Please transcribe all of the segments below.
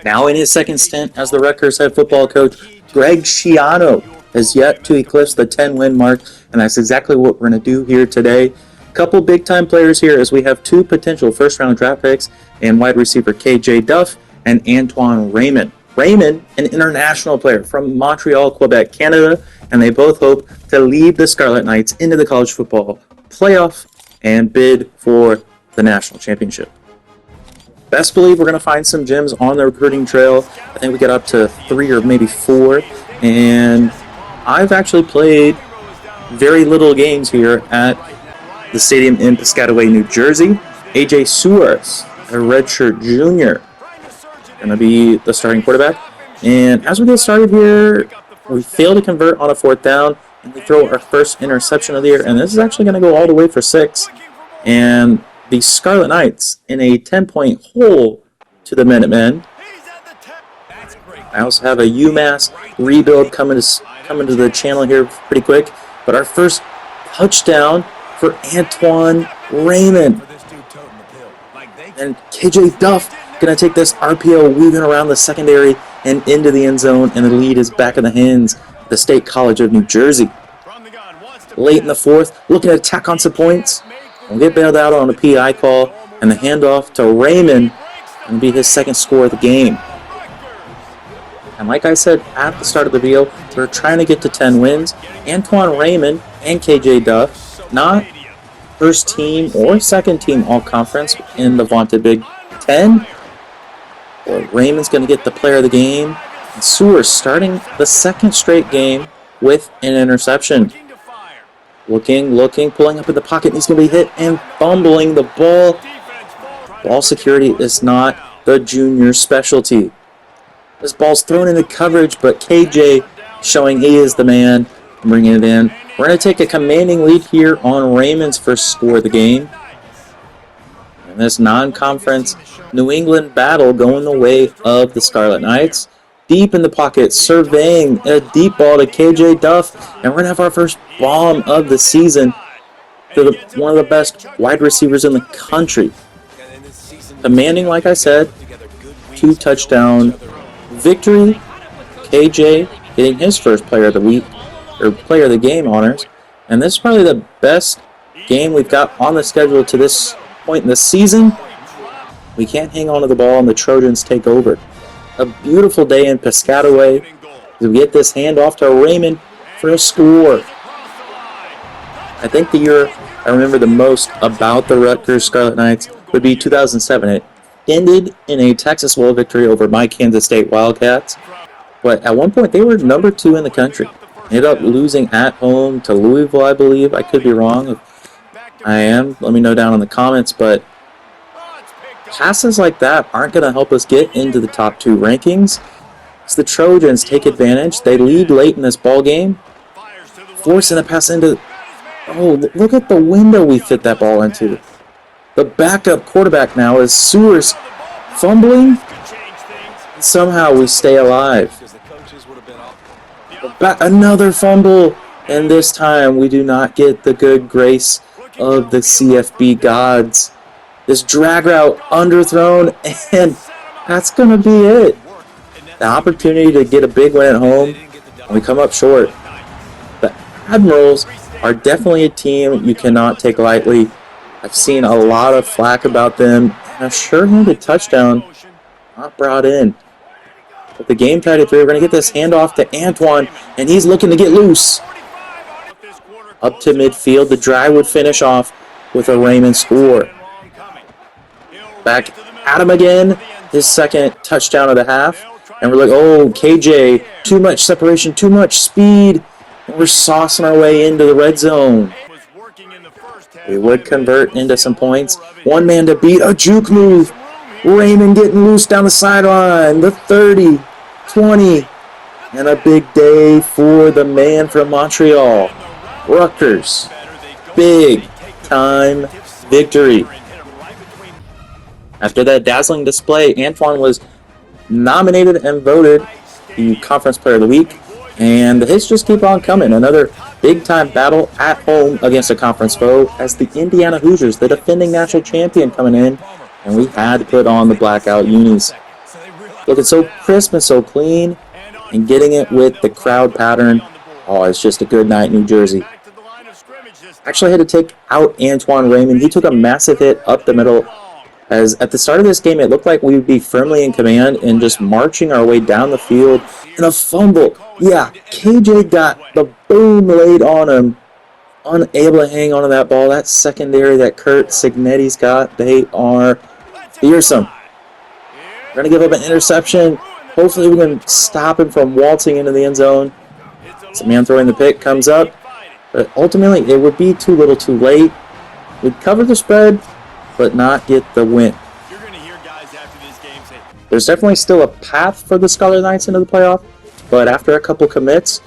Now in his second stint as the Rutgers head football coach, Greg Schiano has yet to eclipse the 10-win mark, and that's exactly what we're going to do here today. Couple big-time players here as we have two potential first-round draft picks and wide receiver KJ Duff and Antwan Raymond. Raymond, an international player from Montreal, Quebec, Canada, and they both hope to lead the Scarlet Knights into the college football playoff and bid for the national championship. Best believe we're going to find some gems on the recruiting trail. I think we get up to 3 or maybe 4, and I've actually played very little games here at the stadium in Piscataway, New Jersey. AJ Suarez, a redshirt junior, going to be the starting quarterback. And as we get started here, we fail to convert on a 4th down, and we throw our first interception of the year. And this is actually going to go all the way for 6. And the Scarlet Knights in a 10-point hole to the Minutemen. I also have a UMass rebuild coming to the channel here pretty quick. But our first touchdown for Antwan Raymond. And KJ Duff going to take this RPO, weaving around the secondary and into the end zone, and the lead is back in the hands of the State College of New Jersey. Late in the 4th, looking to tack on some points. We'll get bailed out on a PI call, and the handoff to Raymond will be his second score of the game. And like I said at the start of the video, we're trying to get to 10 wins. Antwan Raymond and KJ Duff, not first team or second team all-conference in the vaunted Big Ten. Well, Raymond's going to get the player of the game. And Sewers starting the second straight game with an interception. Looking, pulling up in the pocket, and he's going to be hit and fumbling the ball. Ball security is not the junior specialty. This ball's thrown into coverage, but KJ showing he is the man, bringing it in. We're going to take a commanding lead here on Raymond's first score of the game. And this non-conference New England battle going the way of the Scarlet Knights. Deep in the pocket, surveying a deep ball to KJ Duff, and we're going to have our first bomb of the season to one of the best wide receivers in the country. Commanding, like I said, 2-touchdown victory. KJ getting his first player of the week, or player of the game honors, and this is probably the best game we've got on the schedule to this point in the season. We can't hang on to the ball, and the Trojans take over. A beautiful day in Piscataway. We get this handoff to Raymond for a score. I think the year I remember the most about the Rutgers Scarlet Knights would be 2007. It ended in a Texas Bowl victory over my Kansas State Wildcats. But at one point, they were number 2 in the country. Ended up losing at home to Louisville, I believe. I could be wrong. If I am, let me know down in the comments. But passes like that aren't going to help us get into the top 2 rankings. As the Trojans take advantage, they lead late in this ball game, forcing the pass into. Oh, look at the window we fit that ball into. The backup quarterback now is Sewers fumbling. And somehow we stay alive. Another fumble, and this time we do not get the good grace of the CFB gods. This drag route underthrown, and that's going to be it. The opportunity to get a big win at home, and we come up short. The Admirals are definitely a team you cannot take lightly. I've seen a lot of flack about them, and a sure-handed touchdown not brought in. But the game tied at 3. We're going to get this handoff to Antwan, and he's looking to get loose. Up to midfield, the drive would finish off with a Raymond score. Back at him again, his second touchdown of the half. And we're like, oh, KJ, too much separation, too much speed. And we're saucing our way into the red zone. We would convert into some points. One man to beat, a juke move. Raymond getting loose down the sideline. The 30, 20. And a big day for the man from Montreal. Rutgers. Big time victory. After that dazzling display, Antwan was nominated and voted the Conference Player of the Week, and the hits just keep on coming. Another big-time battle at home against a conference foe as the Indiana Hoosiers, the defending national champion, coming in, and we had to put on the blackout unis. looking so crisp and so clean, and getting it with the crowd pattern. Oh, it's just a good night, New Jersey. Actually, I had to take out Antwan Raymond. He took a massive hit up the middle, as at the start of this game, it looked like we would be firmly in command and just marching our way down the field. And a fumble. Yeah, KJ got the boom laid on him. Unable to hang on to that ball. That secondary that Kurt Signetti's got, they are fearsome. We're going to give up an interception. Hopefully we can stop him from waltzing into the end zone. Some man throwing the pick comes up. But ultimately, it would be too little too late. We'd cover the spread, but not get the win. There's definitely still a path for the Scarlet Knights into the playoff, but after a couple commits,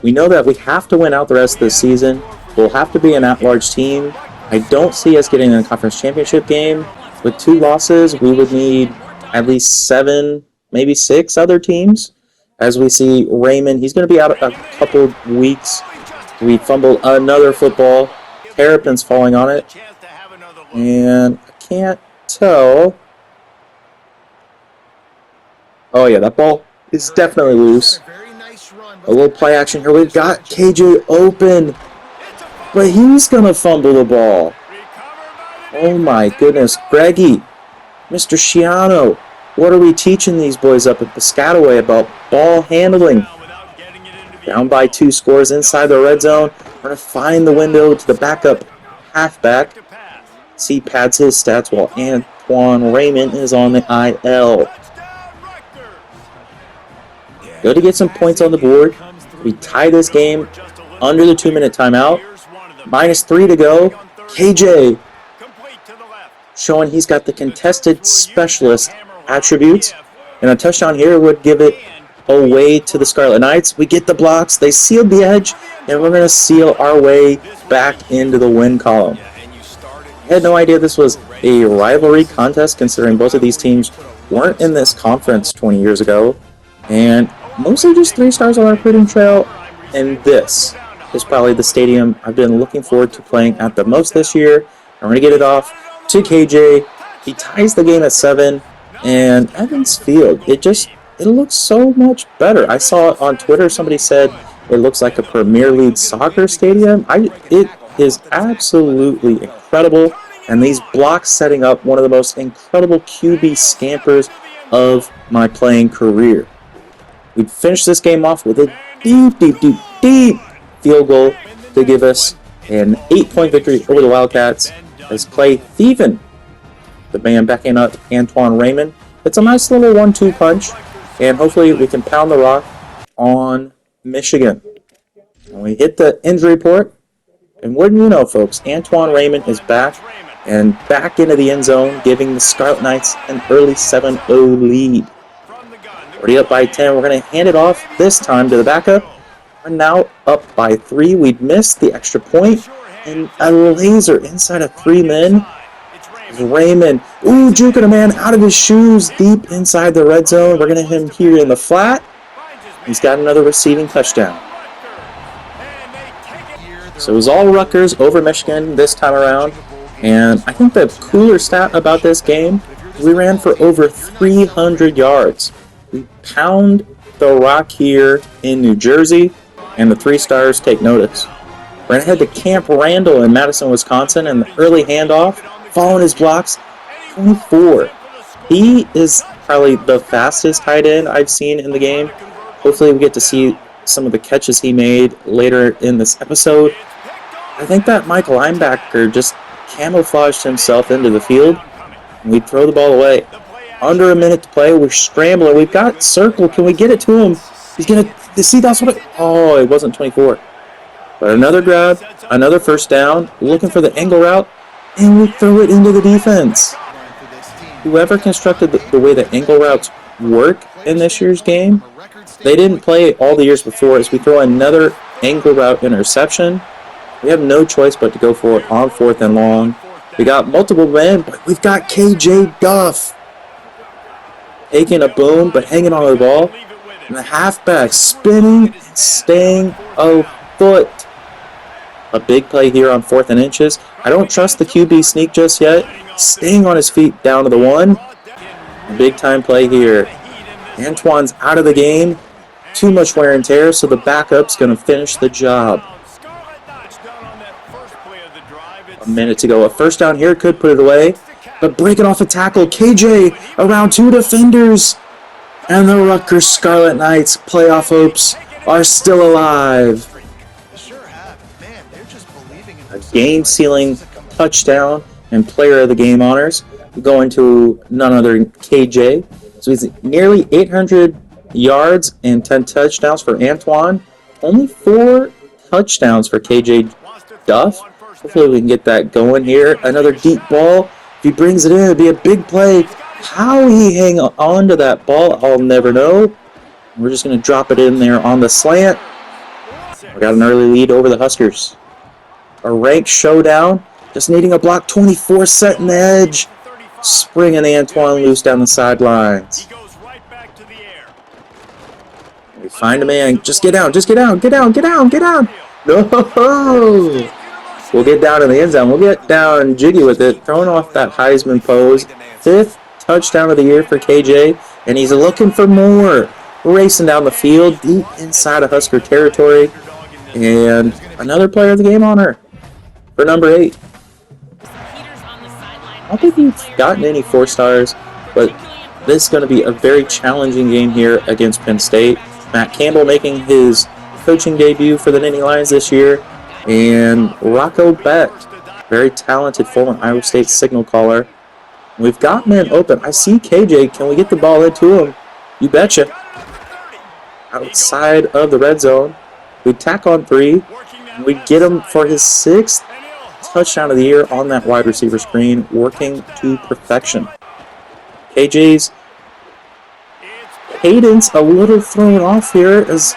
we know that we have to win out the rest of the season. We'll have to be an at-large team. I don't see us getting in a conference championship game. With 2 losses, we would need at least 7, maybe 6 other teams. As we see Raymond, he's going to be out a couple weeks. We fumbled another football. Terrapin's falling on it. And I can't tell. Oh yeah, that ball is definitely loose. A little play action here. We've got KJ open. But he's going to fumble the ball. Oh my goodness. Greggy, Mr. Sciano, what are we teaching these boys up at Piscataway about ball handling? Down by 2 scores inside the red zone. We're going to find the window to the backup halfback. C pads his stats while Antwan Raymond is on the IL. Good to get some points on the board. We tie this game under the 2-minute timeout. -3 to go. KJ showing he's got the contested specialist attributes. And a touchdown here would give it away to the Scarlet Knights. We get the blocks. They sealed the edge. And we're going to seal our way back into the win column. I had no idea this was a rivalry contest, considering both of these teams weren't in this conference 20 years ago. And mostly just 3 stars on our recruiting trail. And this is probably the stadium I've been looking forward to playing at the most this year. I'm going to get it off to KJ. He ties the game at 7. And Evans Field, it looks so much better. I saw on Twitter somebody said it looks like a Premier League soccer stadium. It is absolutely incredible. And these blocks setting up one of the most incredible QB scampers of my playing career. We'd finish this game off with a deep field goal to give us an 8-point victory over the Wildcats as Clay Thieven, the man backing up Antwan Raymond. It's a nice little 1-2 punch, and hopefully we can pound the rock on Michigan. And we hit the injury report, and wouldn't you know, folks, Antwan Raymond is back and back into the end zone, giving the Scarlet Knights an early 7-0 lead. Already up by 10. We're going to hand it off this time to the backup. We're now up by 3. We'd missed the extra point, and a laser inside of 3 men. Raymond, juking a man out of his shoes deep inside the red zone. We're going to hit him here in the flat. He's got another receiving touchdown. So it was all Rutgers over Michigan this time around. And I think the cooler stat about this game, we ran for over 300 yards. We pound the rock here in New Jersey, and the 3 stars take notice. We're going to head to Camp Randall in Madison, Wisconsin, and the early handoff, following his blocks, 24. He is probably the fastest tight end I've seen in the game. Hopefully we get to see some of the catches he made later in this episode. I think that Mike linebacker just camouflaged himself into the field, and we throw the ball away. Under a minute to play, we're scrambling. We've got circle. Can we get it to him? He's going to see that's what it... Oh, it wasn't 24. But another grab, another first down, looking for the angle route, and we throw it into the defense. Whoever constructed the way the angle routes work in this year's game, they didn't play all the years before, as we throw another angle route interception. We have no choice but to go for it on 4th and long. We got multiple men, but we've got KJ Duff taking a boom, but hanging on to the ball. And the halfback spinning and staying afoot. A big play here on 4th and inches. I don't trust the QB sneak just yet. Staying on his feet down to the 1. A big time play here. Antwan's out of the game. Too much wear and tear, so the backup's going to finish the job. A minute to go. A first down here could put it away. But breaking off a tackle. KJ around two defenders. And the Rutgers Scarlet Knights playoff hopes are still alive. A game-sealing touchdown and player of the game honors going to none other than KJ. So he's nearly 800 yards and 10 touchdowns for Antwan. Only 4 touchdowns for KJ Duff. Hopefully we can get that going here. Another deep ball. If he brings it in, it'd be a big play. How he hang on to that ball, I'll never know. We're just going to drop it in there on the slant. We got an early lead over the Huskers. A ranked showdown. Just needing a block. 24 set in the edge. Springing Antwan loose down the sidelines. We find a man. Just get down. Just get down. Get down. Get down. Get down. No. We'll get down in the end zone. We'll get down jiggy with it. Throwing off that Heisman pose. 5th touchdown of the year for KJ. And he's looking for more. Racing down the field. Deep inside of Husker territory. And another player of the game honor for number 8. I don't think we've gotten any 4 stars, but this is going to be a very challenging game here against Penn State. Matt Campbell making his coaching debut for the Nittany Lions this year, and Rocco Beck, very talented former Iowa State signal caller. We've got men open. I see KJ. Can we get the ball into him? You betcha. Outside of the red zone. We tack on 3. We get him for his 6th touchdown of the year on that wide receiver screen, working to perfection. KJ's cadence a little thrown off here, as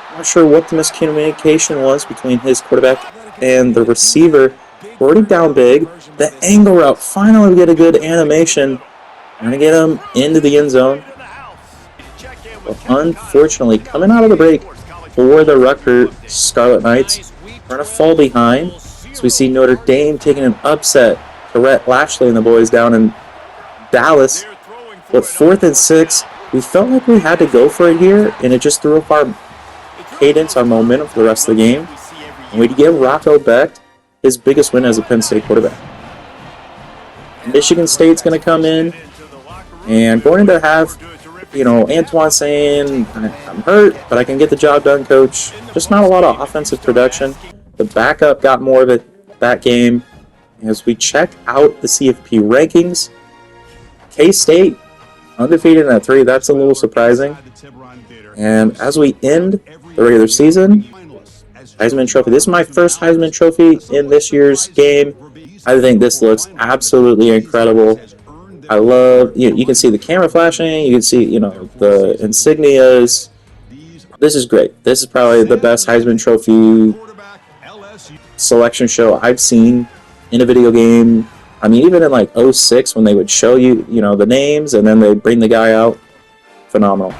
I'm not sure what the miscommunication was between his quarterback and the receiver. Already down big. The angle route, finally we get a good animation. We're going to get him into the end zone. But unfortunately, coming out of the break for the Rutgers Scarlet Knights, we're going to fall behind. So we see Notre Dame taking an upset to Rhett Lashley and the boys down in Dallas. But 4th and 6, we felt like we had to go for it here, and it just threw off our cadence, our momentum for the rest of the game. And we'd give Rocco Beck his biggest win as a Penn State quarterback. Michigan State's going to come in, and going to have, Antwan saying, I'm hurt, but I can get the job done, coach. Just not a lot of offensive production. The backup got more of it that game. As we check out the CFP rankings, K-State undefeated at 3. That's a little surprising. And as we end the regular season, Heisman Trophy. This is my first Heisman Trophy in this year's game. I think this looks absolutely incredible. I love, you can see the camera flashing. You can see, the insignias. This is great. This is probably the best Heisman Trophy selection show I've seen in a video game. I mean, even in like 06 when they would show you, the names and then they'd bring the guy out. Phenomenal.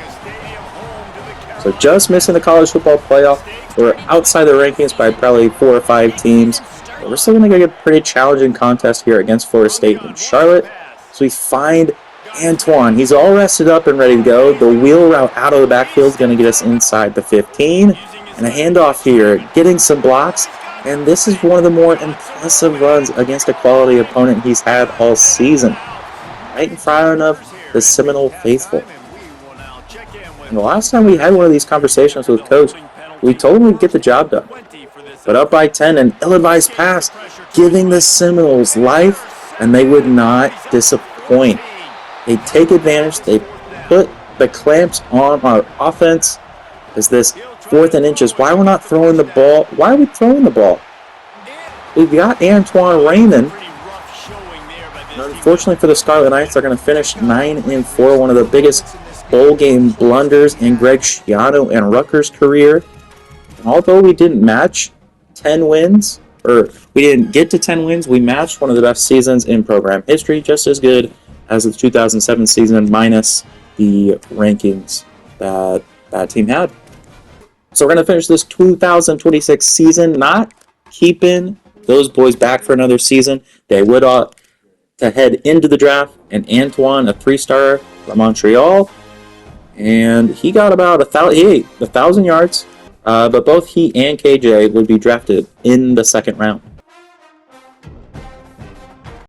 So just missing the college football playoff. We're outside the rankings by probably 4 or 5 teams. But we're still going to get a pretty challenging contest here against Florida State and Charlotte. So we find Antwan. He's all rested up and ready to go. The wheel route out of the backfield is going to get us inside the 15. And a handoff here, getting some blocks. And this is one of the more impressive runs against a quality opponent he's had all season. Right in front of the Seminole faithful. And the last time we had one of these conversations with Coach, we told him we'd get the job done. But up by 10, an ill-advised pass, giving the Seminoles life, and they would not disappoint. They take advantage. They put the clamps on our offense. Is this 4th and inches? Why we're not throwing the ball? Why are we throwing the ball? We've got Antwan Raymond. And unfortunately for the Scarlet Knights, they're going to finish 9-4, one of the biggest bowl game blunders in Greg Schiano and Rutgers' career. And although we didn't match 10 wins, or we didn't get to 10 wins, we matched one of the best seasons in program history, just as good as the 2007 season, minus the rankings that that team had. So we're going to finish this 2026 season not keeping those boys back for another season. They would to head into the draft, and Antwan, a 3-star from Montreal, and he got about 1,000 yards. But both he and KJ would be drafted in the second round.